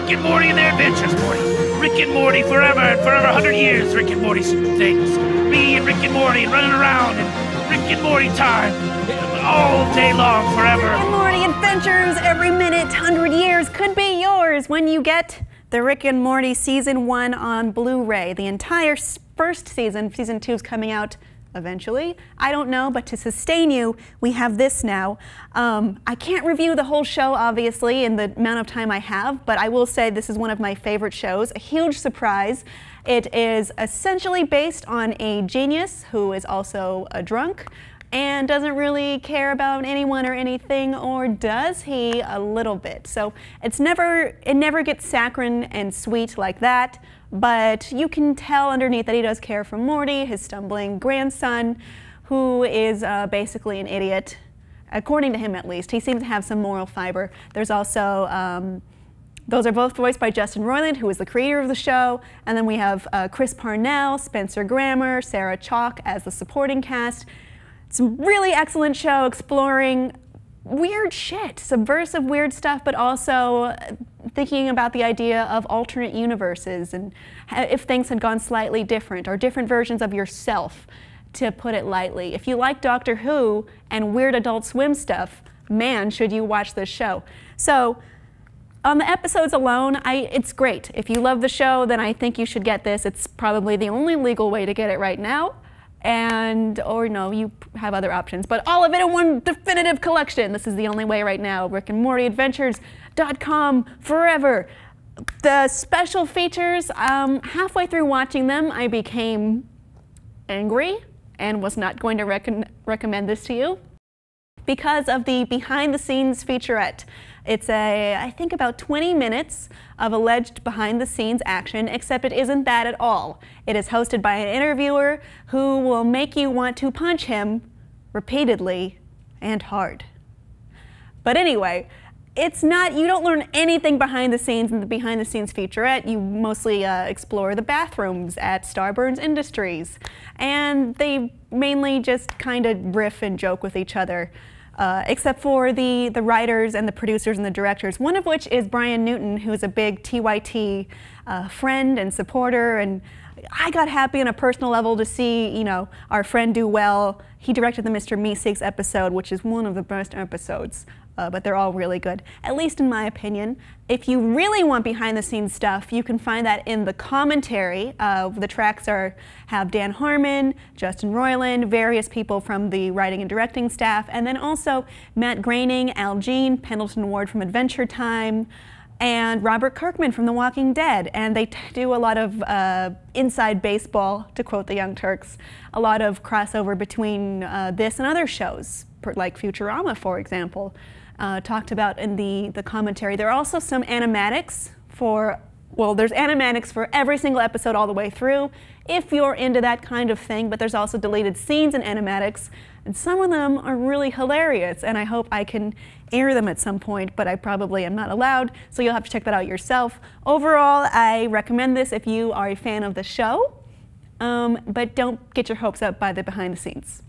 Rick and Morty and their adventures, Morty. Rick and Morty forever and forever, 100 years. Rick and Morty things. Me and Rick and Morty running around and Rick and Morty time. All day long, forever. Rick and Morty adventures every minute, 100 years could be yours when you get the Rick and Morty Season 1 on Blu-ray. The entire first season, Season 2 is coming out eventually. I don't know, but to sustain you, we have this now. I can't review the whole show, obviously, in the amount of time I have, but I will say this is one of my favorite shows, a huge surprise. It is essentially based on a genius who is also a drunk and doesn't really care about anyone or anything, or does he? A little bit. So it never gets saccharine and sweet like that, but you can tell underneath that he does care for Morty, his stumbling grandson, who is basically an idiot, according to him at least. He seems to have some moral fiber. There's also, those are both voiced by Justin Roiland, who is the creator of the show, and then we have Chris Parnell, Spencer Grammer, Sarah Chalk as the supporting cast. It's a really excellent show exploring weird shit, subversive weird stuff, but also thinking about the idea of alternate universes and if things had gone slightly different, or different versions of yourself, to put it lightly. If you like Doctor Who and weird Adult Swim stuff, man, should you watch this show. So on the episodes alone, it's great. If you love the show, then I think you should get this. It's probably the only legal way to get it right now. Or no, you have other options, but all of it in one definitive collection. This is the only way right now. Rick and Morty Adventures.com forever. The special features, halfway through watching them, I became angry and was not going to recommend this to you because of the behind-the-scenes featurette. It's I think about 20 minutes of alleged behind-the-scenes action, except it isn't that at all. It is hosted by an interviewer who will make you want to punch him repeatedly and hard. But anyway, it's not, you don't learn anything behind the scenes in the behind-the-scenes featurette. You mostly explore the bathrooms at Starburns Industries, and they mainly just kind of riff and joke with each other. Except for the writers and the producers and the directors, one of which is Brian Newton, who's a big TYT friend and supporter, and I got happy on a personal level to see, you know, our friend do well. He directed the Mr. Meeseeks episode, which is one of the best episodes, but they're all really good, at least in my opinion. If you really want behind-the-scenes stuff, you can find that in the commentary. The tracks have Dan Harmon, Justin Roiland, various people from the writing and directing staff, and then also Matt Groening, Al Jean, Pendleton Ward from Adventure Time, and Robert Kirkman from The Walking Dead. And they do a lot of inside baseball, to quote the Young Turks, a lot of crossover between this and other shows, like Futurama, for example. Talked about in the commentary. There are also some animatics for, well, there's animatics for every single episode all the way through, if you're into that kind of thing, but there's also deleted scenes in animatics, and some of them are really hilarious, and I hope I can air them at some point, but I probably am not allowed, so you'll have to check that out yourself. Overall, I recommend this if you are a fan of the show, but don't get your hopes up by the behind the scenes.